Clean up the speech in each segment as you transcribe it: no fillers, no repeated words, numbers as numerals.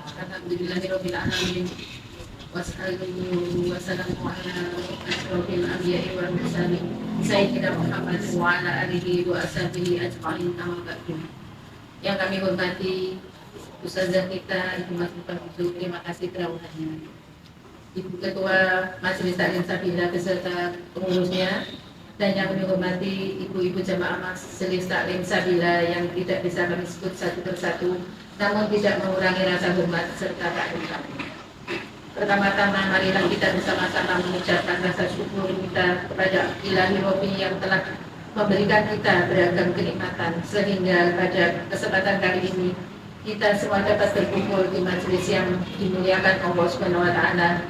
Alhamdulillahirabbil alamin. Wassalamu wassalamu ala asyrofil anbiya'i wal mursalin Sayyidina Muhammad wa ala alihi wa ashabihi ajma'in amma ba'du. Yang kami hormati Ustazah kita Ibu Mas Mufarrizu, terima kasih kerawanannya. Ibu Ketua Majelis Taklim Sabila beserta pengurusnya, dan yang kami hormati ibu-ibu jamaah Majelis Taklim Sabila yang tidak bisa kami sebut satu persatu, namun tidak mengurangi rasa hormat serta taklim kami. Pertama-tama marilah kita bersama-sama mengucapkan rasa syukur kita kepada Ilahi Robbi yang telah memberikan kita beragam kenikmatan, sehingga pada kesempatan kali ini kita semua dapat berkumpul di majelis yang dimuliakan Allah Subhanahu wa taala.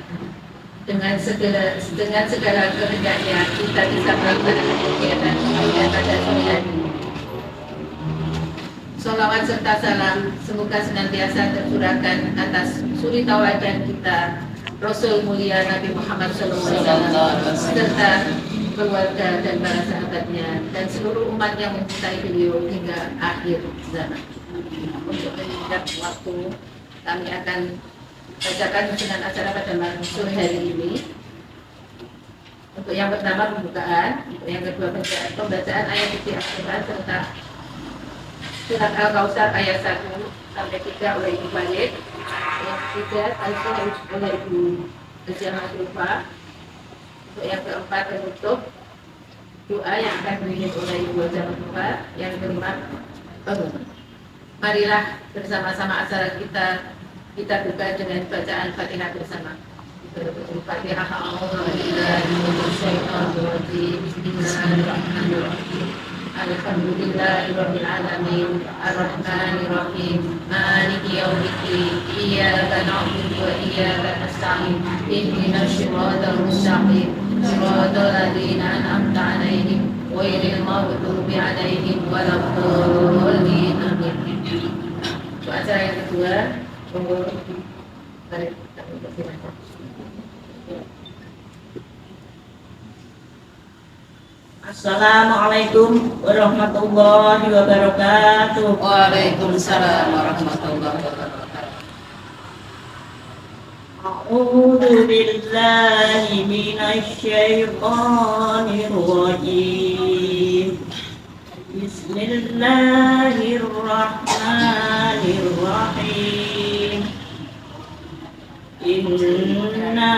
Dengan segala kehendaknya kita bisa melakukan kegiatan pada sore hari ini. Sholawat serta salam semoga senantiasa tercurahkan atas suri tauladan kita Rasul mulia Nabi Muhammad SAW serta keluarga dan para sahabatnya dan seluruh umat yang mencintai beliau hingga akhir zaman. Untuk menyingkat waktu, kami akan bacakan susunan acara pada sore hari ini. Untuk yang pertama pembukaan, untuk yang kedua pembacaan ayat suci Al-Quran serta surat Al-Kautsar ayat 1 sampai 3 oleh Ibu Walid, yang ketiga oleh Ibu Hajiah Masrufah. Untuk yang keempat penutup doa yang akan dipimpin oleh Ibu Hajiah Masrufah. Yang kelima, marilah bersama-sama acara kita buka dengan bacaan Fatihah bersama. Fatihah. Bismillahirrahmanirrahim. Alhamdulillahirabbil alamin. Arrahmanirrahim. Maliki yaumiddin. Iyyaka na'budu wa iyyaka nasta'in. Ihdinas siratal mustaqim. Siratal ladzina an'amta 'alaihim ghairil maghdubi 'alaihim waladdallin. Amin. Untuk acara yang kedua, mari kita bersilakan. Assalamualaikum warahmatullahi wabarakatuh. Waalaikumsalam warahmatullahi wabarakatuh. A'udzu billahi minasy syaithanir rajim. Bismillahirrahmanirrahim. Inna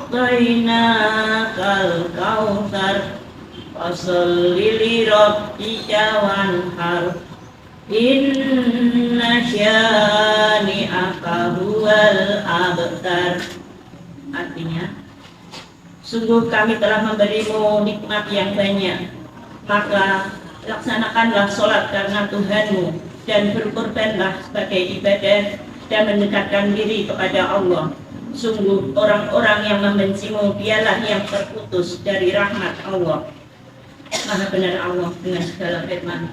a'tainakal kautsar fasholli li rabbika wanhar. Inna syani'aka huwal abtar. Artinya, sungguh kami telah memberimu nikmat yang banyak, maka laksanakanlah sholat karena Tuhanmu dan berkorbanlah sebagai ibadah dan mendekatkan diri kepada Allah. Sungguh orang-orang yang membencimu dialah yang terputus dari rahmat Allah. Maha benar Allah dengan segala firman.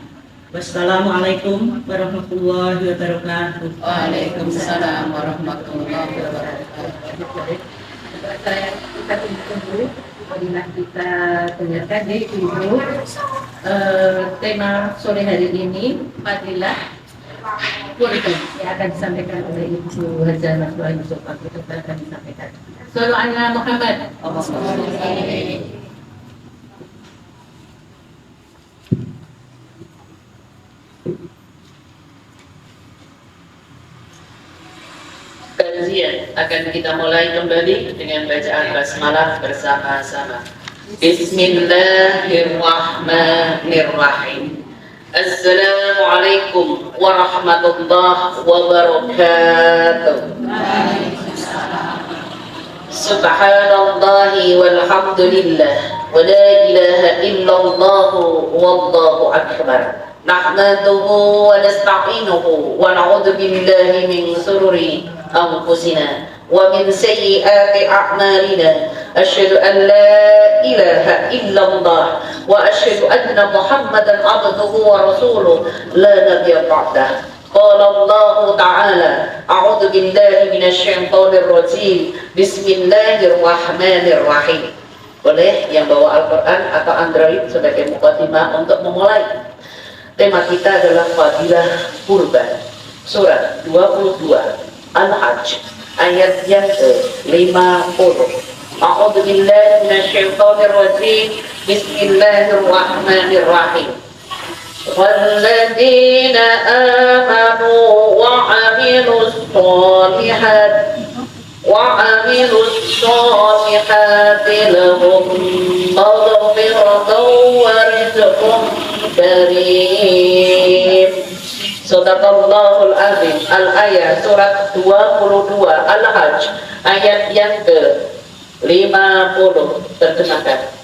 Wassalamualaikum warahmatullahi wabarakatuh. Waalaikumsalam warahmatullahi wabarakatuh. Saya kita tunggu, marilah kita dengarkan di Ibu tema sore hari ini, Fadilah Keluarga yang akan disampaikan oleh Ibu Hajiah Masrufah. Kita akan disampaikan. Shallallahu ala Muhammad. Kajian akan kita mulai kembali dengan bacaan basmalah bersama-sama. Bismillahirrahmanirrahim. Assalamualaikum warahmatullahi wabarakatuh. Subhanallahi walhamdulillah wa la ilaha illallah wallahu akbar. Nahmaduhu wa nasta'inuhu wa na'udzu billahi min shururi anfusina wa min sayyiati a'malina. Asyhadu an la ilaha illallah wa asyhadu anna Muhammadan abduhu wa rasuluh la nabiyya ba'dah. Qala Allah Ta'ala, a'udzu billahi minasy syaithanir rajim. Bismillahirrahmanirrahim. Boleh yang bawa Al-Qur'an atau Android sebagai mukadimah untuk memulai. Tema kita adalah fadilah kurban. surat 22 Al-Hajj ayat yang ke-50. A'udzu billahi minasyaitonir rajim. Bismillahirrahmanirrahim. والذين آمنوا وعملوا الصالحات لهم مغفرة ورزق كريم. Sadaqallahul azim. Al-ayat surat 22 Al-Hajj ayat yang ke-50. Terjemahkan.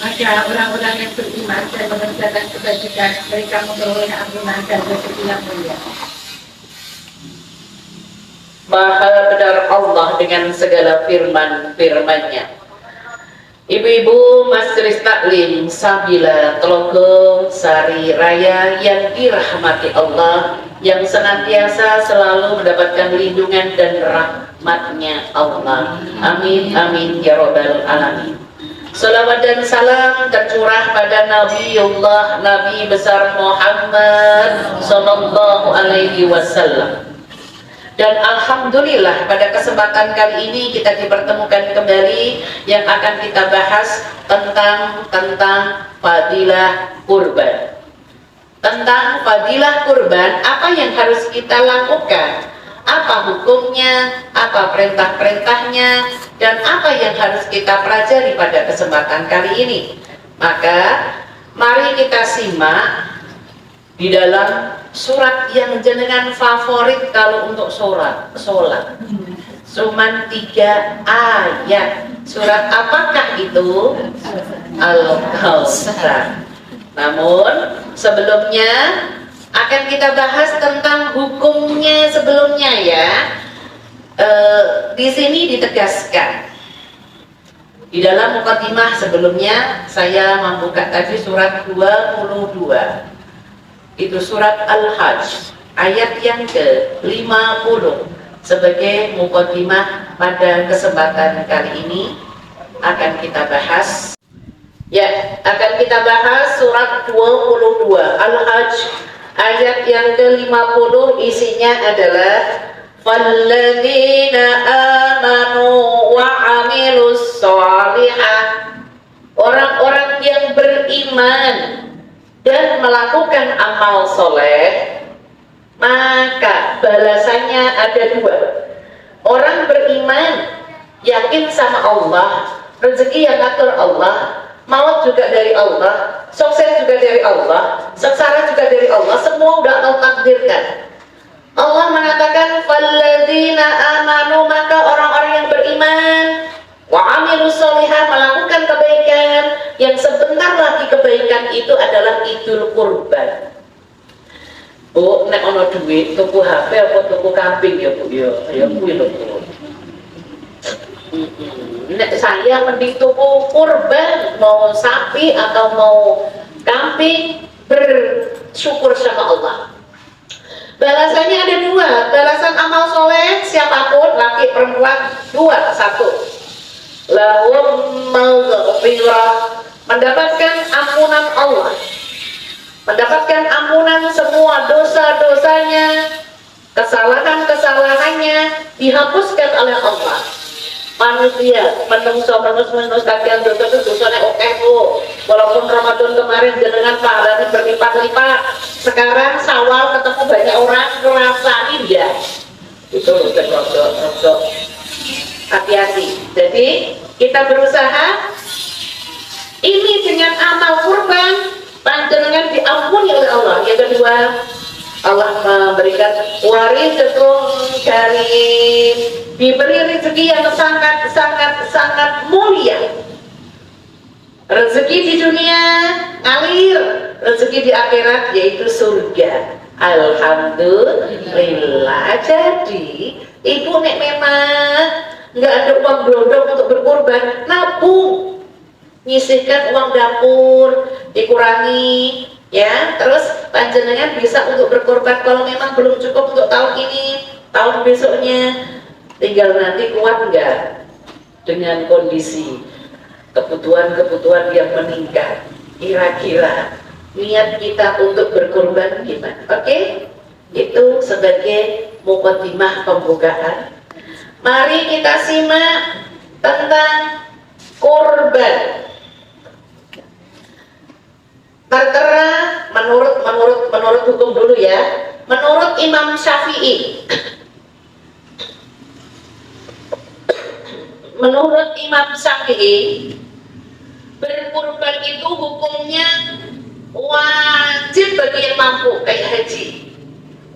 Maka orang-orang yang beriman dan mengerjakan kebajikan, mereka memperoleh ampunan dan rezeki yang mulia. Maha benar Allah dengan segala firman-firman-Nya. Ibu-ibu Majelis Taklim Sabila Telogong Sari Raya yang dirahmati Allah, yang senantiasa selalu mendapatkan lindungan dan rahmat-Nya Allah. Amin amin ya rabbal alamin. Salawat dan salam tercurah pada Nabiullah Nabi besar Muhammad sallallahu alaihi wasallam. Dan alhamdulillah pada kesempatan kali ini kita dipertemukan kembali yang akan kita bahas tentang fadilah kurban. Tentang fadilah kurban, apa yang harus kita lakukan? Apa hukumnya, apa perintah-perintahnya, dan apa yang harus kita pelajari pada kesempatan kali ini. Maka mari kita simak di dalam surat yang jenengan favorit kalau untuk sholat. Cuman 3 ayat. Surat apakah itu? Al-Kautsar. Namun sebelumnya akan kita bahas tentang hukumnya sebelumnya ya. Di sini ditegaskan di dalam mukaddimah sebelumnya saya membuka tadi surat 22. Itu surat Al-Hajj ayat yang ke-50 sebagai mukaddimah pada kesempatan kali ini akan kita bahas. Ya, akan kita bahas surat 22 Al-Hajj ayat yang ke-50. Isinya adalah Falladzina amanu wa amilus sholihat. Orang-orang yang beriman dan melakukan amal soleh, maka balasannya ada 2. Orang beriman, yakin sama Allah, rezeki yang ngatur Allah, maut juga dari Allah, sukses juga dari Allah, sengsara juga dari Allah, semua udah Allah takdirkan. Allah mengatakan falladzina amanu, maka orang-orang yang beriman, wa amilus sholihat, melakukan kebaikan, yang sebentar lagi kebaikan itu adalah Idul Kurban. Bu, nek ono duit tuku HP apa tuku kambing ya Bu ya? Ya kuwi lho Bu. Nek saya mending tuku kurban, mau sapi atau mau kambing, bersyukur sama Allah. Balasannya ada 2. Balasan amal soleh siapapun, laki perempuan, 2. 1, lahum maghfirah, mendapatkan ampunan Allah, mendapatkan ampunan semua dosa-dosanya, kesalahan-kesalahannya dihapuskan oleh Allah. Manusia, menungso kagian dosa-dosanya oke Bu. Walaupun Ramadan kemarin jenengan pahalanya berlipat-lipat, sekarang Syawal ketemu banyak orang ngerasain ya. Itu rodok hati-hati. Jadi kita berusaha ini dengan amal kurban, panjenengan diampuni oleh Allah. Yang kedua, Allah memberikan warizqun karim, diberi rezeki yang sangat mulia. Rezeki di dunia ngalir, rezeki di akhirat yaitu surga. Alhamdulillah. Jadi ibu nek memang nggak ada uang blondong untuk berkorban, nabung, nyisihkan uang dapur, dikurangi ya, terus panjenengan bisa untuk berkorban. Kalau memang belum cukup untuk tahun ini, tahun besoknya, tinggal nanti kuat enggak dengan kondisi kebutuhan-kebutuhan yang meningkat. Kira-kira niat kita untuk berkorban gimana? Oke? Itu sebagai mukaddimah pembukaan. Mari kita simak tentang kurban. Tertera menurut hukum dulu ya. Menurut Imam Syafi'i, berkurban itu hukumnya wajib bagi yang mampu, kayak haji.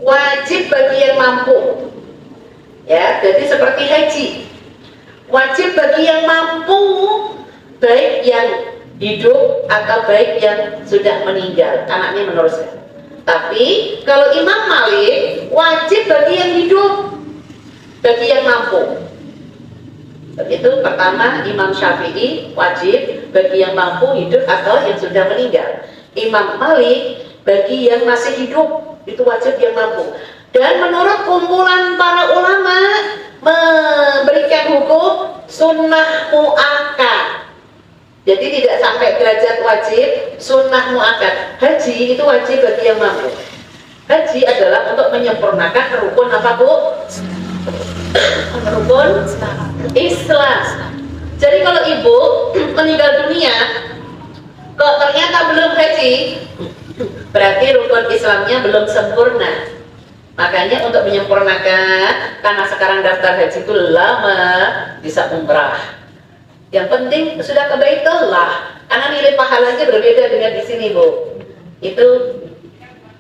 Wajib bagi yang mampu. Ya, jadi seperti haji. Wajib bagi yang mampu, baik yang hidup atau baik yang sudah meninggal, anaknya meneruskan. Tapi kalau Imam Malik, wajib bagi yang hidup, bagi yang mampu. Begitu pertama Imam Syafi'i wajib bagi yang mampu hidup atau yang sudah meninggal. Imam Malik bagi yang masih hidup itu wajib yang mampu. Dan menurut kumpulan para ulama memberikan hukum sunnah muakkad. Jadi tidak sampai derajat wajib, sunnah muakkad. Haji itu wajib bagi yang mampu. Haji adalah untuk menyempurnakan rukun apa Bu? Rukun Islam. Jadi kalau ibu meninggal dunia kok ternyata belum haji, berarti rukun Islamnya belum sempurna. Makanya untuk menyempurnakan, karena sekarang daftar haji itu lama, bisa umrah. Yang penting sudah ke Baitullah, karena nilai pahalanya berbeda dengan di sini Bu. Itu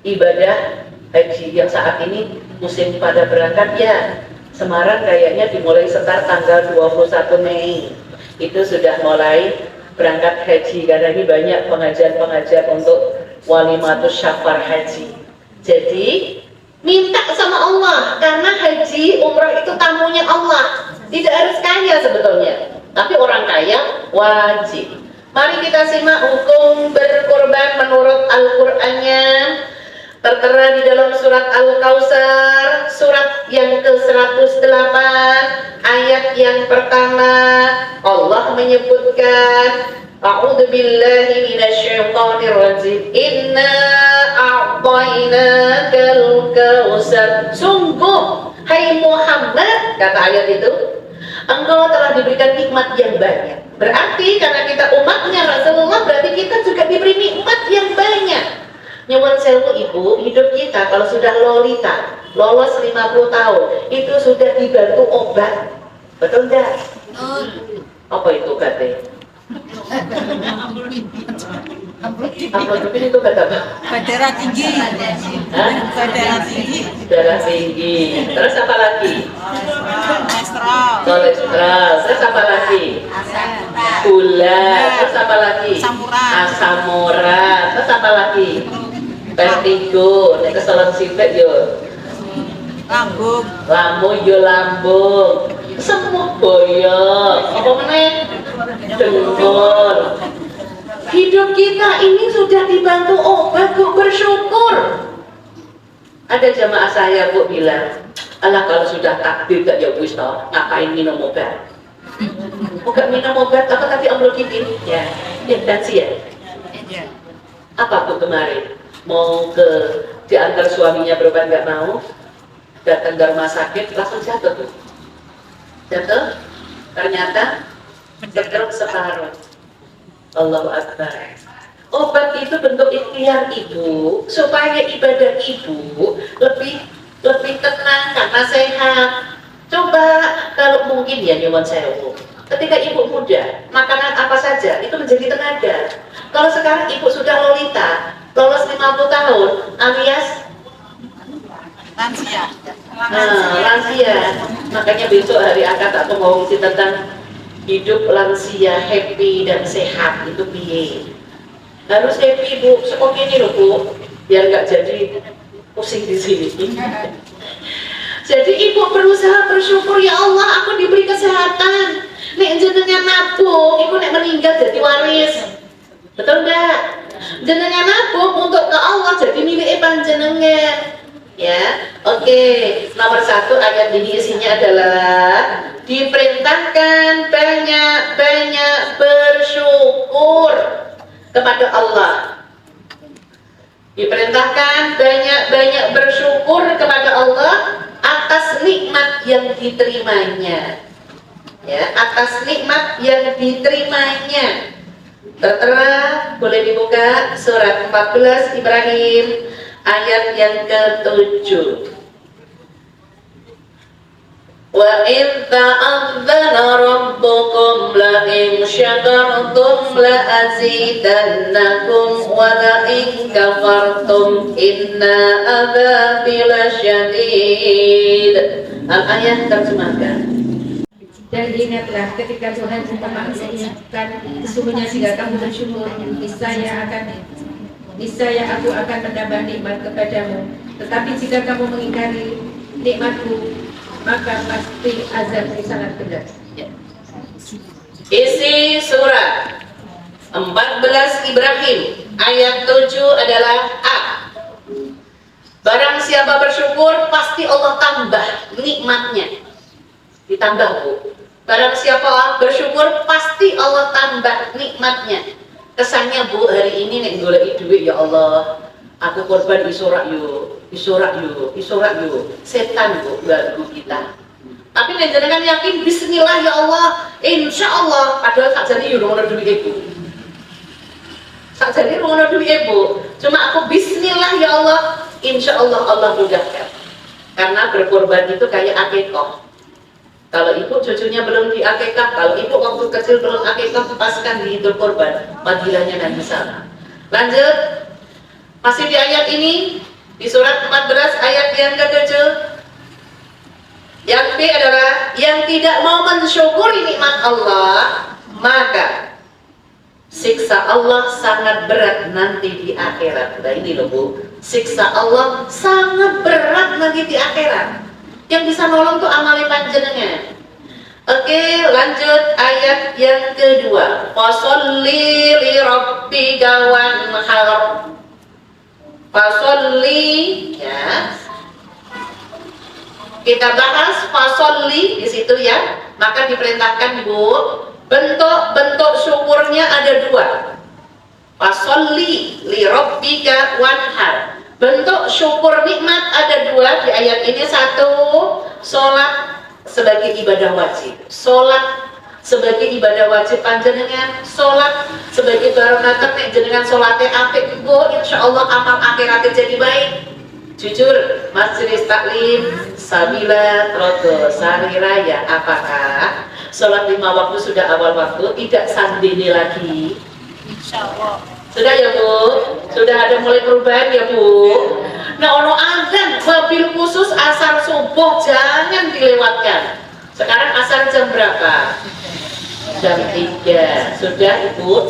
ibadah haji yang saat ini musim pada berangkat ya. Semarang kayaknya dimulai sekitar tanggal 21 Mei. Itu sudah mulai berangkat haji karena ini banyak pengajar-pengajar untuk walimatus syafar haji. Jadi minta sama Allah karena haji umrah itu tamunya Allah. Tidak harus kaya sebetulnya, tapi orang kaya wajib. Mari kita simak hukum berkorban menurut Al-Qur'annya. Tertera di dalam surat Al-Kautsar, surat yang ke-108, ayat yang pertama. Allah menyebutkan, A'udzu billahi minasyaitonir rajim. Inna a'tainakal kautsar. Sungguh, hai Muhammad, kata ayat itu, engkau telah diberikan nikmat yang banyak. Berarti karena kita umatnya Rasulullah, berarti kita juga diberi nikmat yang banyak. Nyuwun sewu ibu, hidup kita kalau sudah lolita, lolos 50 tahun, itu sudah dibantu obat. Betul enggak? Apa itu katanya? Amlodipin itu kata apa? Darah tinggi. Hah? Darah tinggi. Darah tinggi. Terus apa lagi? Kolesterol. Kolesterol. Terus apa lagi? Gula. Terus apa lagi? Asam urat. Terus apa lagi? Vertigo. Nek keselan sipek yo. Lambung yo lambung. Semua boyok. Apa meneh? Dengkul. Hidup kita ini sudah dibantu obat, Bu, bersyukur. Ada jamaah saya Bu bilang, alah kalau sudah takdir gak ya wis toh, ngapain minum obat? Bukan minum obat, apa tadi amlodipin? Ya, intensi ya. Apa Bu kemarin? Mau ke diantar suaminya berobat nggak mau, datang ke rumah sakit langsung jatuh tuh. Jatuh, ternyata cedera separuh. Allahu Akbar. Obat itu bentuk ikhtiar ibu supaya ibadah ibu lebih tenang karena sehat. Coba kalau mungkin ya nyuwun sewu. Ketika ibu muda, makanan apa saja itu menjadi tenaga. Kalau sekarang ibu sudah lolita, lolos 50 tahun, alias Lansia. lansia. Makanya besok hari akad aku mau ngisi tentang hidup lansia happy dan sehat itu piye. Harus happy Bu, seperti ini loh Bu, biar nggak jadi pusing di sini. Jadi ibu berusaha bersyukur, ya Allah aku diberi kesehatan. Nek jenengan nabung, ibu nek meninggal jadi waris. Betul nggak? Jenengan nabung untuk ke Allah jadi milik panjenengan. Ya, oke. Nomor 1 ayat ini isinya adalah diperintahkan banyak-banyak bersyukur kepada Allah. Diperintahkan banyak-banyak bersyukur diterimanya. Ya, atas nikmat yang diterimanya. Tertera, boleh dibuka surat 14 Ibrahim ayat yang ke-7. Wa in ta'adzana rabbukum la in syakartum la azidannakum wa la in kafartum inna adzabi lasyadid. Al-ayat terjemahkan. Dan ingatlah ketika Tuhan mengingatkan, sesungguhnya jika kamu bersyukur, niscaya aku akan menambah nikmat kepadamu. Tetapi jika kamu mengingkari nikmatku, maka pasti azabku sangat berat. Isi surat 14 Ibrahim ayat 7 adalah A. Barang siapa bersyukur, pasti Allah tambah nikmatnya. Ditambah, Bu. Barang siapa bersyukur, pasti Allah tambah nikmatnya. Kesannya, Bu, hari ini nek golek duit, ya Allah, aku korban isorak yuk. Setan, Bu, ganggu kita. Tapi nek jenengan yakin bismillah ya Allah, insya Allah, padahal sakjane yo ora ono duit ibu. Sakjane ora ono duit ibu. Cuma aku bismillah ya Allah, insya Allah Allah mudahkan. Karena berkorban itu kayak akikah. Kalau ibu cucunya belum diakikah, kalau ibu waktu kecil belum akikah, paskan di Idul Kurban, fadilahnya nanti sana. Lanjut, masih di ayat ini, di surat 14 ayat yang ke-7. Yang B adalah yang tidak mau mensyukuri nikmat Allah, maka siksa Allah sangat berat nanti di akhirat. Nah ini loh, Bu, siksa Allah sangat berat nanti di akhirat. Yang bisa nolong tuh amali panjenengan. Oke, lanjut ayat yang kedua. Fasholli li rabbika wanhar. Fasholli, ya. Kita bahas fasholli di situ ya. Maka diperintahkan, Bu, bentuk syukurnya ada dua. Fasholli li rabbika wanhar. Bentuk syukur nikmat ada dua di ayat ini. Satu, sholat sebagai ibadah wajib. Sholat sebagai ibadah wajib panjenengan. Sholat sebagai barometer nek jenengan sholatnya apik, Bu, insya Allah amal akhiratnya jadi baik. Jujur, majelis taklim Sabila Trodo Sari Raya, apakah sholat 5 waktu sudah awal waktu, tidak sandini lagi? Insya Allah. Sudah ya, Bu? Sudah ada mulai perubahan ya, Bu? Nah, ono adzan mobil khusus asar subuh jangan dilewatkan. Sekarang asar jam berapa? Jam 3. Sudah, Ibu?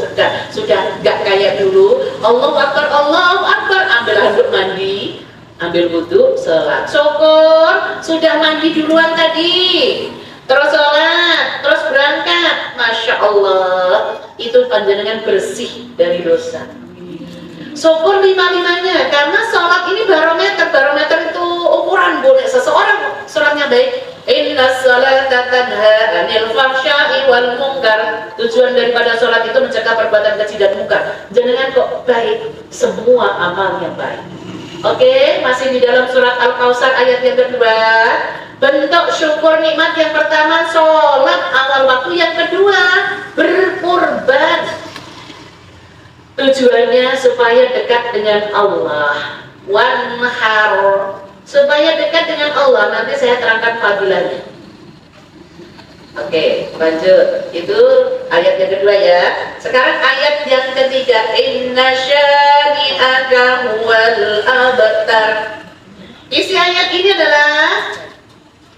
Sudah enggak kayak dulu. Allahu Akbar, ambil handuk mandi, ambil wudu, salat. Syukur, sudah mandi duluan tadi. Terus sholat, terus berangkat. Masya Allah, itu panjenengan bersih dari dosa. Syukur 5-5-nya, karena sholat ini barometer itu ukuran boleh seseorang sholatnya baik. Inna sholata tanha anil fahsya'i wal munkar. Tujuan daripada sholat itu mencegah perbuatan keji dan munkar. Jenengan kok baik, semua amalnya baik. Oke, masih di dalam surat Al-Kautsar ayat yang kedua. Bentuk syukur nikmat yang pertama sholat awal waktu, yang kedua berkurban. Tujuannya supaya dekat dengan Allah. Wanhar, supaya dekat dengan Allah. Nanti saya terangkan fadilahnya. Oke, lanjut. Itu ayat yang kedua ya. Sekarang ayat yang ketiga. Inna syani'aka huwal abtar. Isi ayat ini adalah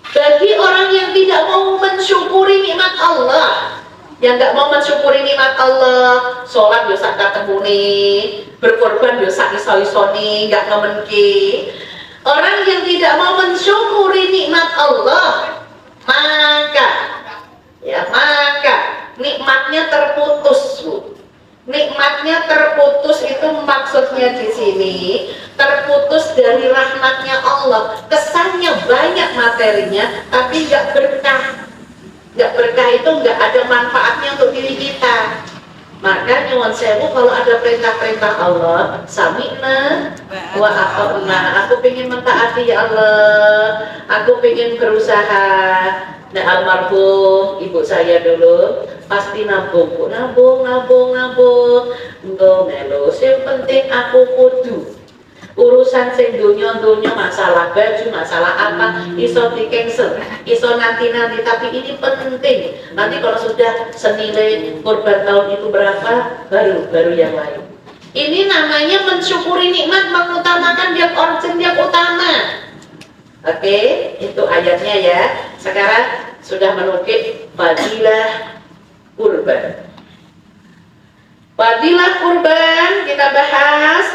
bagi orang yang tidak mau mensyukuri nikmat Allah, yang tidak mau mensyukuri nikmat Allah, sholat dosa katemuni, berkorban dosa iso-isoni, nggak ngemenki. Orang yang tidak mau mensyukuri nikmat Allah, maka nikmatnya terputus, Bu. Nikmatnya terputus itu maksudnya di sini terputus dari rahmatnya Allah. Kesannya banyak materinya, tapi nggak berkah. Nggak berkah itu nggak ada manfaatnya untuk diri kita. Maka nyuwun sewu kalau ada perintah-perintah Allah, sami'na wa ata'na. Aku pengen mentaati ya Allah. Aku pengen berusaha. Nah, almarhum ibu saya dulu pasti nabung, nabung. Melo, yang penting aku kudu urusan sing dunia masalah baju, masalah apa iso di cancel, iso nanti tapi ini penting. Nanti kalau sudah senilai kurban tahun itu berapa, baru yang lain. Ini namanya mensyukuri nikmat, mengutamakan yang utama. Oke, itu ayatnya ya. Sekarang sudah menukik fadilah kurban. Fadilah kurban kita bahas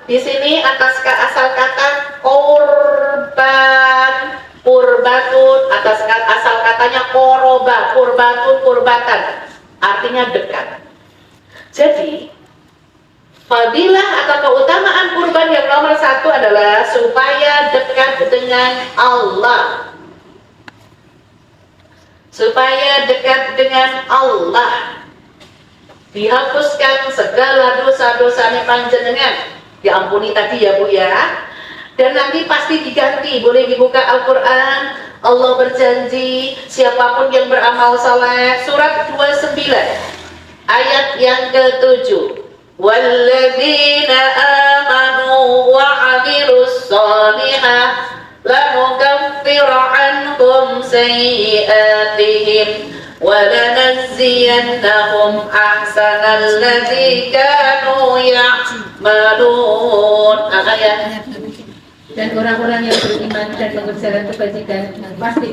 di sini atas asal kata korban, kurbatun, atas asal katanya koroba, kurbatun, kurbatan, artinya dekat. Jadi fadilah atau keutamaan kurban yang nomor satu adalah supaya dekat dengan Allah. Supaya dekat dengan Allah, dihapuskan segala dosa-dosanya panjenengan. Diampuni tadi ya Bu ya. Dan nanti pasti diganti. Boleh dibuka Al-Quran. Allah berjanji siapapun yang beramal saleh, surat 29 ayat yang ke-7, walladzina amanu wa 'amilus shalihat lanukaffiru 'anhum sayyi'atihim وَلَنَجْزِيَنَّهُمْ أَحْسَنَ الَّذِي كَانُوا يَعْمَلُونَ. Ayat. Dan orang-orang yang beriman dan mengerjakan kebajikan pasti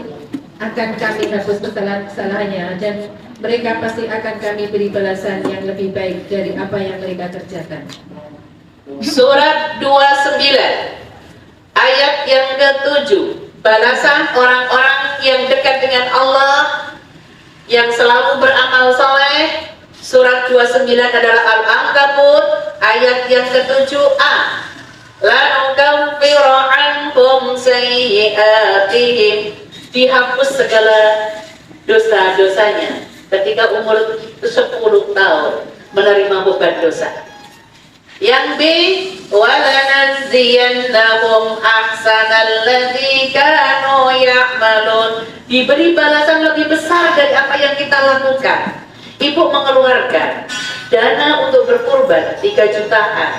akan kami hapus kesalahan-kesalahannya, dan mereka pasti akan kami beri balasan yang lebih baik dari apa yang mereka kerjakan. Surat 29 ayat yang ke-7, balasan orang-orang yang dekat dengan Allah, yang selalu beramal soleh. Surat 29 adalah Al-Ankabut ayat yang ke-7a. Lanukaffiru 'anhum sayyi'atihim, dihapus segala dosa-dosanya ketika umur 10 tahun menerima beban dosa. Yang B, walanadziyannahum ahsanal ladzi kanu ya'malun, diberi balasan lebih besar dari apa yang kita lakukan. Ibu mengeluarkan dana untuk berkurban 3 jutaan,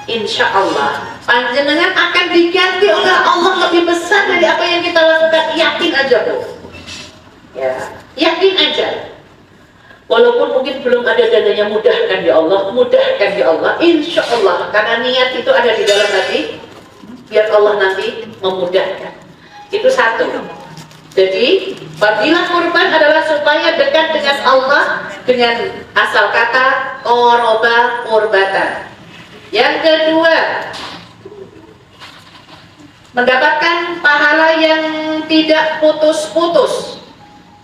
insya Allah panjenengan akan diganti oleh Allah lebih besar dari apa yang kita lakukan. Yakin aja Bu ya, yakin aja. Walaupun mungkin belum ada dananya, mudahkan ya Allah, insya Allah, karena niat itu ada di dalam hati, biar Allah nanti memudahkan. Itu satu. Jadi fadilah kurban adalah supaya dekat dengan Allah dengan asal kata qoroba, kurbatan. Yang kedua, mendapatkan pahala yang tidak putus-putus.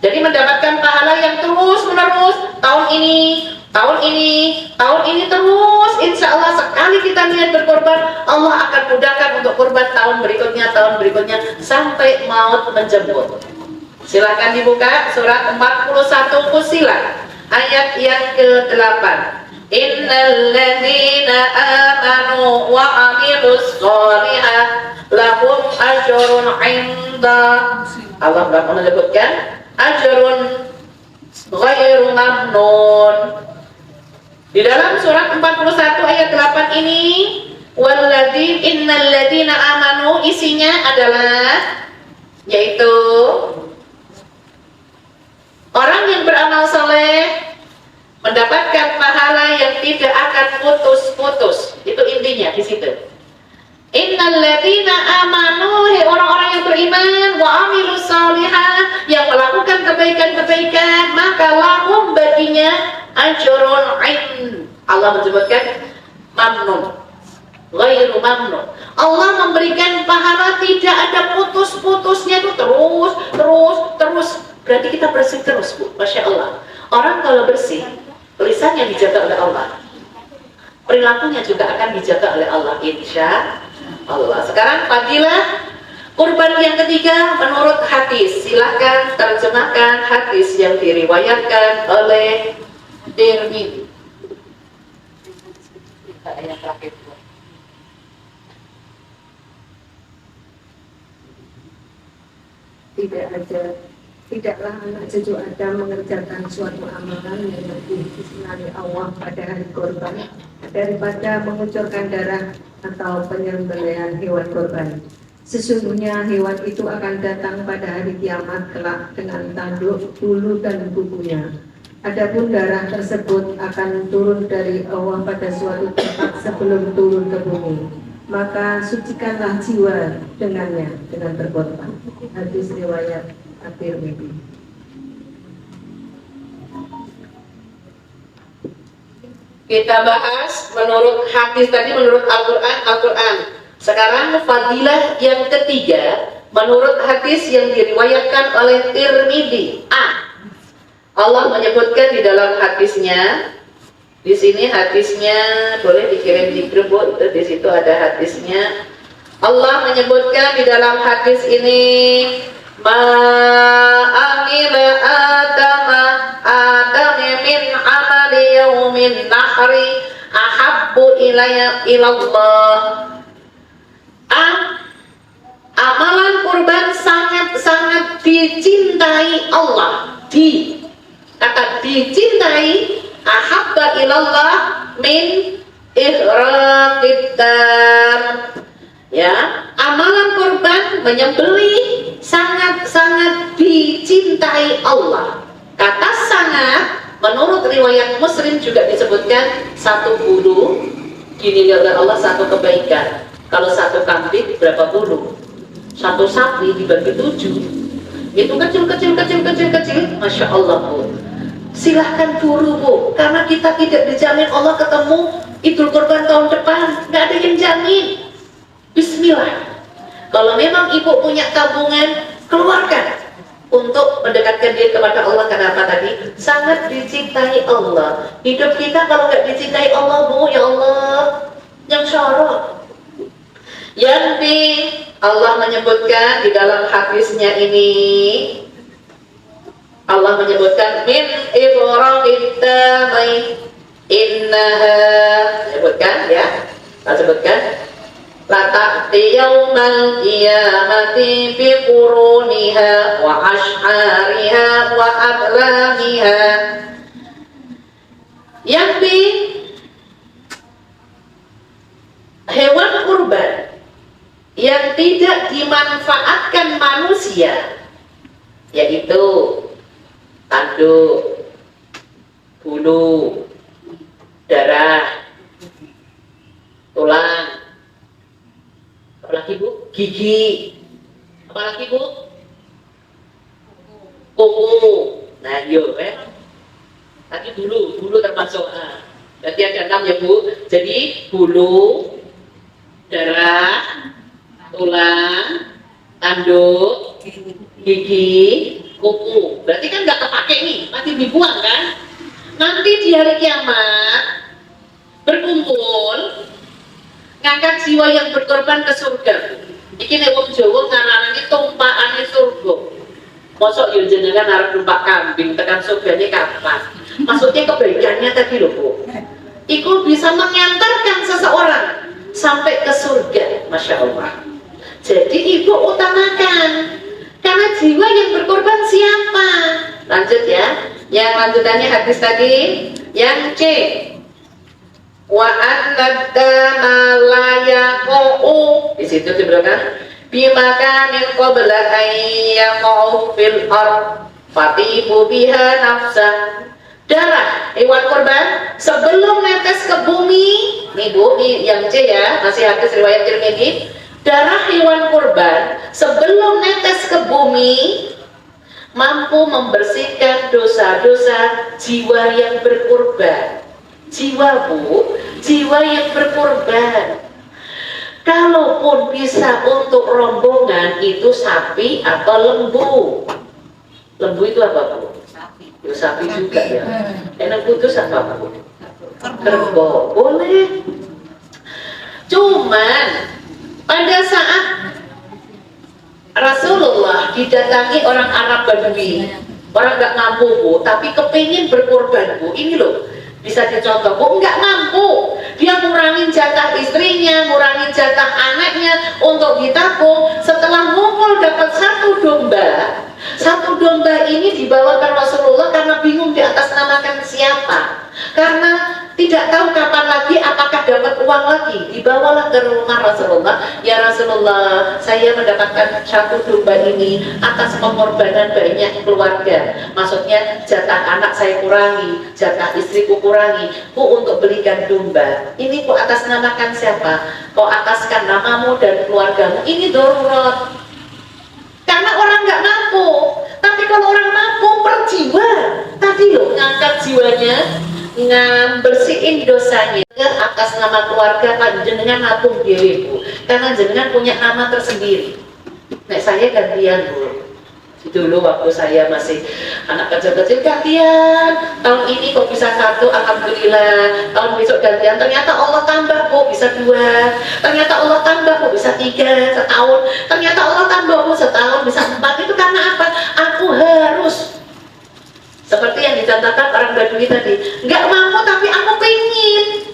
Jadi mendapatkan pahala yang terus menerus, tahun ini terus, insya Allah sekali kita niat berkorban, Allah akan mudahkan untuk korban tahun berikutnya, sampai maut menjemput. Silakan dibuka surat 41 Fussilat ayat yang ke-8. Innal ladzina amanu wa 'amilus shalihat lahum ajrun 'inda Allah menyebutkan ajrun ghairu mamnun. Di dalam surat 41 ayat 8 ini, innal ladzina amanu, isinya adalah yaitu orang yang beramal saleh mendapatkan pahala yang tidak akan putus-putus. Itu intinya di situ. Innal ladzina amanu, orang-orang yang beriman, wa amilus shalihat, yang melakukan kebaikan-kebaikan, maka lahum baginya ajrun 'ind. Allah menyebutkan mamnun, ghairu mamnun. Allah memberikan pahala tidak ada putus-putusnya, itu terus. Berarti kita bersih terus, Bu. Masya Allah. Orang kalau bersih, lisannya dijaga oleh Allah, perilakunya juga akan dijaga oleh Allah, insya Allah. Sekarang fadilah kurban yang ketiga menurut hadis. Silahkan terjemahkan hadis yang diriwayatkan oleh Tirmidzi. terakhir. Tidaklah anak cucu Adam mengerjakan suatu amalan yang lebih disenangi Allah pada hari korban daripada mengucurkan darah atau penyembelihan hewan korban. Sesungguhnya hewan itu akan datang pada hari kiamat kelak dengan tanduk, bulu dan kukunya. Adapun darah tersebut akan turun dari Allah pada suatu tempat sebelum turun ke bumi. Maka sucikanlah jiwa dengannya dengan berkorban. Hadis riwayat At-Tirmidzi. Kita bahas menurut hadis tadi, menurut Al-Quran. Sekarang fadilah yang ketiga menurut hadis yang diriwayatkan oleh Tirmidzi. Allah menyebutkan di dalam hadisnya. Di sini hadisnya boleh dikirim di grup, Bu. Itu di situ ada hadisnya. Allah menyebutkan di dalam hadis ini, ma amila Adam min amali yaumin nahri ahabbu ilallah. Amalan kurban sangat-sangat dicintai Allah. Kata dicintai, ahabba ilallah min ihraqid dam. Ya, amalan kurban menyembelih sangat-sangat dicintai Allah. Kata sangat, menurut riwayat Muslim juga disebutkan satu bulu dinilai oleh Allah satu kebaikan. Kalau satu kambing berapa bulu? Satu sapi dibagi 7. Itu kecil, Masya Allah, Bu. Silahkan buru, Bu, karena kita tidak dijamin Allah ketemu Idul Kurban tahun depan, nggak ada yang jamin. Bismillah. Kalau memang ibu punya tabungan, keluarkan untuk mendekatkan diri kepada Allah. Kenapa tadi? Sangat dicintai Allah. Hidup kita kalau nggak dicintai Allah, Bu, ya Allah, yang syarab. Yang Allah menyebutkan di dalam hadisnya ini, Allah menyebutkan min ifraqid damai innaha, sebutkan ya, kita sebutkan la ta'ti yaumal qiyamati bi quruniha wa ash'ariha wa adlamiha. Yang hewan kurban yang tidak dimanfaatkan manusia, yaitu tanduk, bulu, darah, tulang, apalagi, Bu? Gigi, apalagi, Bu? Kuku. Nah, yuk, tadi bulu termasuk. Berarti ada 6 ya, Bu. Jadi bulu, darah, tulang, tanduk, gigi, kuku. Berarti kan nggak kepake nih, masih dibuang kan? Nanti di hari kiamat berkumpul ngangkat jiwa yang berkorban ke surga. Iki nek wong Jawa ngarani tumpakane surga. Mosok yo jenengan arep numpak kambing tekan surgane kapan? Maksudnya kebaikannya tadi lho, Bu. Iku bisa mengantarkan seseorang sampai ke surga, Masya Allah. Jadi ibu utamakan, karena jiwa yang berkorban siapa? Lanjut ya. Yang lanjutannya hadis tadi. Yang C, wa annadama la yaqau, di situ di belakang, bimakanin qabla an yaqau fil ard fatibu biha nafsa. Darah hewan korban sebelum netes ke bumi, nih Bu, yang C ya, masih hadis riwayat Tirmidzi. Darah hewan kurban sebelum netes ke bumi mampu membersihkan dosa-dosa jiwa yang berkorban. Jiwa, Bu, jiwa yang berkorban. Kalaupun bisa untuk rombongan itu sapi atau lembu. Lembu itu apa, Bu? Yo, sapi juga ya. Enak putus apa, Bu? Kerbau. Boleh. Cuman pada saat Rasulullah didatangi orang Arab Badui, orang nggak mampu, Bu, tapi kepingin berkorban, Bu. Ini loh, bisa dicontoh, Bu, nggak mampu, Dia ngurangin jatah istrinya, ngurangin jatah anaknya untuk ditabung. Setelah ngumpul dapat satu domba ini dibawakan Rasulullah karena bingung di atas namakan siapa. Karena tidak tahu kapan lagi apakah dapat uang lagi. Dibawalah ke rumah Rasulullah. Ya Rasulullah, saya mendapatkan satu domba ini atas pengorbanan banyak keluarga. Maksudnya jatah anak saya kurangi, jatah istriku kurangi, Bu untuk belikan domba. Ini Bu atas namakan siapa? Kau ataskan namamu dan keluargamu. Ini darurat. Karena orang nggak mampu. Tapi kalau orang mampu per jiwa, tadi loh ngangkat jiwanya, bersihin dosanya atas nama keluarga kan jenengan nabung dewe Bu, karena jenengan punya nama tersendiri. Nek saya gantian Bu, dulu waktu saya masih anak kecil-kecil gantian, tahun ini kok bisa satu, alhamdulillah, tahun besok gantian, ternyata Allah tambah Bu bisa 2, ternyata Allah tambah Bu bisa 3 setahun, ternyata Allah tambah Bu setahun bisa 4. Itu karena apa? Aku harus seperti yang dicontohkan orang Badui tadi, nggak mampu tapi aku pengen.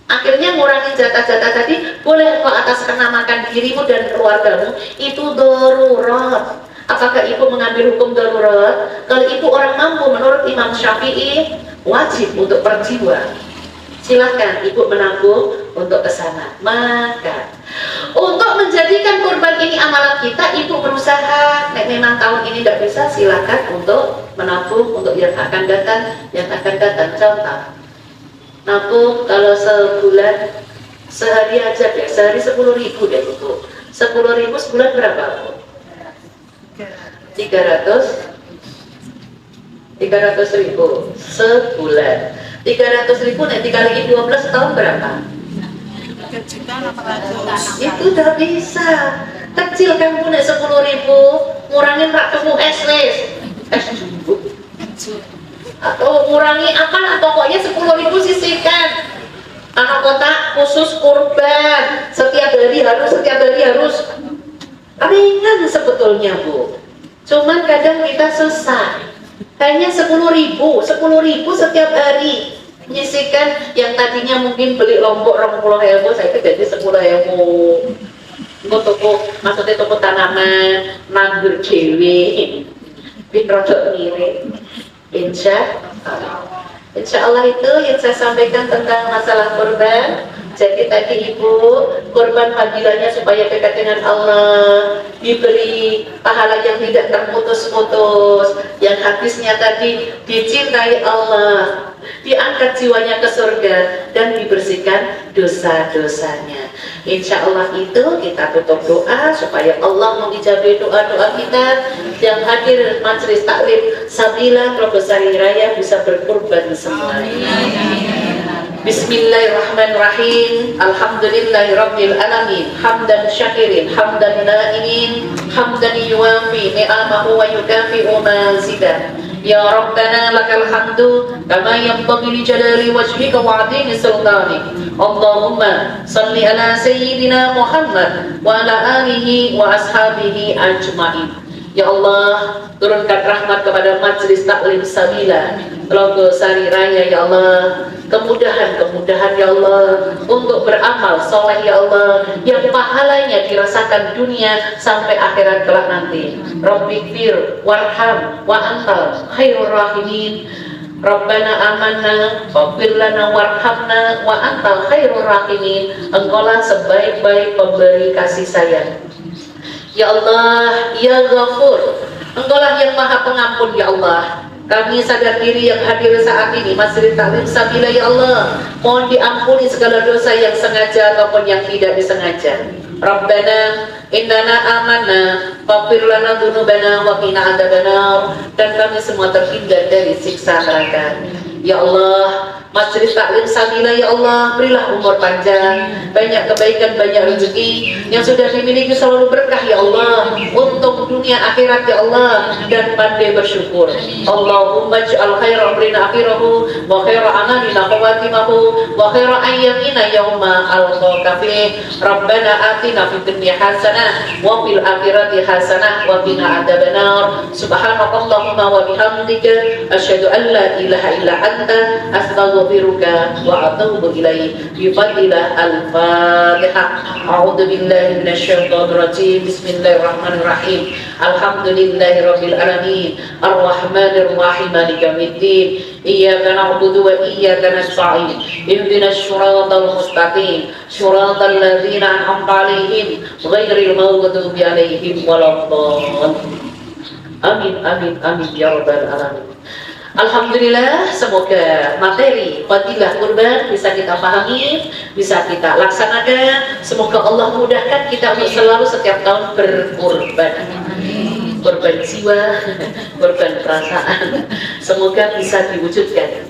Akhirnya ngurangi jatah-jatah tadi, boleh kok atas kenamakan dirimu dan keluargamu, itu darurat. Apakah ibu mengambil hukum darurat? Kalau ibu orang mampu menurut Imam Syafi'i, wajib untuk perjiwa. Silahkan ibu menabung untuk kesana. Maka untuk menjadikan kurban ini amalan kita, ibu berusaha. Nek memang tahun ini tidak bisa, silakan untuk menabung untuk yang akan datang, Contoh, nabung kalau sebulan, sehari aja deh, sehari 10.000 deh ibu. 10.000 sebulan berapa Bu? 300.000 sebulan. 300.000 nanti kali 12 tahun berapa? 3.800.000. Itu udah bisa. Kecil kan punya 10.000, ngurangin rak temu es jumbo. Atau ngurangi apa lah, pokoknya 10.000 sisihkan. Anak kotak khusus kurban, setiap hari harus ringan sebetulnya Bu. Cuman kadang kita susah. Hanya 10.000 setiap hari. Nyisikan yang tadinya mungkin beli lombok 20.000, saya itu jadi 10.000. Toko, maksudnya toko tanaman, nanggur dewe, bin rodok mirip. Insya Allah itu yang saya sampaikan tentang masalah kurban. Jadi tadi ibu, kurban fadilahnya supaya dekat dengan Allah, diberi pahala yang tidak terputus-putus, yang habisnya tadi dicintai Allah, diangkat jiwanya ke surga, dan dibersihkan dosa-dosanya. Insya Allah itu kita tutup doa supaya Allah mengijabahi doa-doa kita. Yang hadir majelis taklim Sabila Trogosari Raya bisa berkurban semua. Bismillahirrahmanirrahim. Alhamdulillahirabbil alamin. Hamdan syakirin, hamdan na'imin, hamdan yuwafi ni'amahu wa yukafi'u mazidah. Ya Rabbana lakal hamdu kama yanbaghi li jalali wajhika wa 'azimi sultanik. Allahumma salli ala sayyidina Muhammad wa ala alihi wa ashabihi ajma'in. Ya Allah, turunkan rahmat kepada majelis taklim Sabila Trogosari Raya ya Allah. Kemudahan ya Allah untuk beramal soleh ya Allah, yang pahalanya dirasakan dunia sampai akhirat kelak nanti. Rabbighfir warham wa antal khairur rahimin. Rabbana amanna faghfir lana warhamna wa antal khairur rahimin. Engkaulah sebaik-baik pemberi kasih sayang. Ya Allah, ya Ghafur, Engkaulah yang maha pengampun ya Allah. Kami sadar diri yang hadir saat ini Majelis Taklim Sabila ya Allah, mohon diampuni segala dosa yang sengaja ataupun yang tidak disengaja. Rabbana innana amanna faghfir lana dzunubana wa qina adzabannar. Dan kami semua terhindar dari siksa neraka. Ya Allah, Majelis Taklim Sabila ya Allah, berilah umur panjang, banyak kebaikan, banyak rezeki yang sudah dimiliki selalu berkah ya Allah, untuk dunia akhirat ya Allah, dan pandai bersyukur. Allahumma ij'al khaira amrina akhirahu wa khaira amalina khawatimahu wa khaira ayyamina yauma alqaka fi. Rabbana atina fid dunya hasanah wa fil akhirati hasanah wa qina adzabannar. Subhanakallahumma wa bihamdika asyhadu an la ilaha illa anta astaghfiruka wa atubu ilaik. Bi fadilah al-Fatihah. A'udzu billahi minasyaitonir rajim. Bismillahirrahmanirrahim. Alhamdulillahirabbil alamin. Arrahmanir rahim. Maliki yaumiddin. Iyyaka na'budu wa iyyaka nasta'in. Ihdinas siratal mustaqim. Siratal ladzina an'amta 'alaihim ghairil maghdubi 'alaihim waladdallin. Amin amin amin ya rabbal alamin. Alhamdulillah, semoga materi fadilah kurban bisa kita pahami, bisa kita laksanakan. Semoga Allah mudahkan kita untuk selalu setiap tahun berkurban. Kurban jiwa, kurban perasaan. Semoga bisa diwujudkan.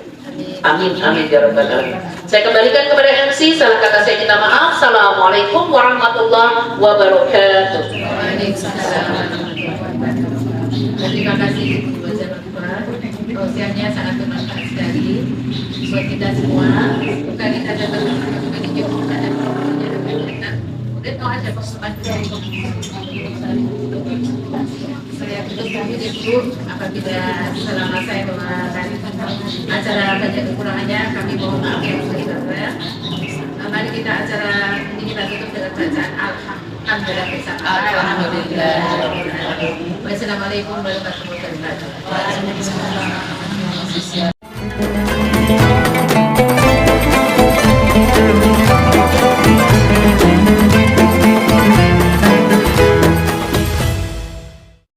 Amin amin ya rabbal alamin. Saya kembalikan kepada MC, salah kata saya minta maaf. Assalamualaikum warahmatullahi wabarakatuh. Terima kasih Bu Zainal. Tausiahnya sangat bermanfaat sekali buat kita semua. Bukan kita datang ke Jogja, ada kemudian kalau ada persoalan dari saya putus kami dulu apabila selama saya melakukan acara banyak kekurangannya, kami mohon maaf yang besar-besarnya. Mari kita acara ini kita tutup dengan bacaan Alhamdulillah bersama. Alhamdulillah. Wassalamualaikum warahmatullahi wabarakatuh.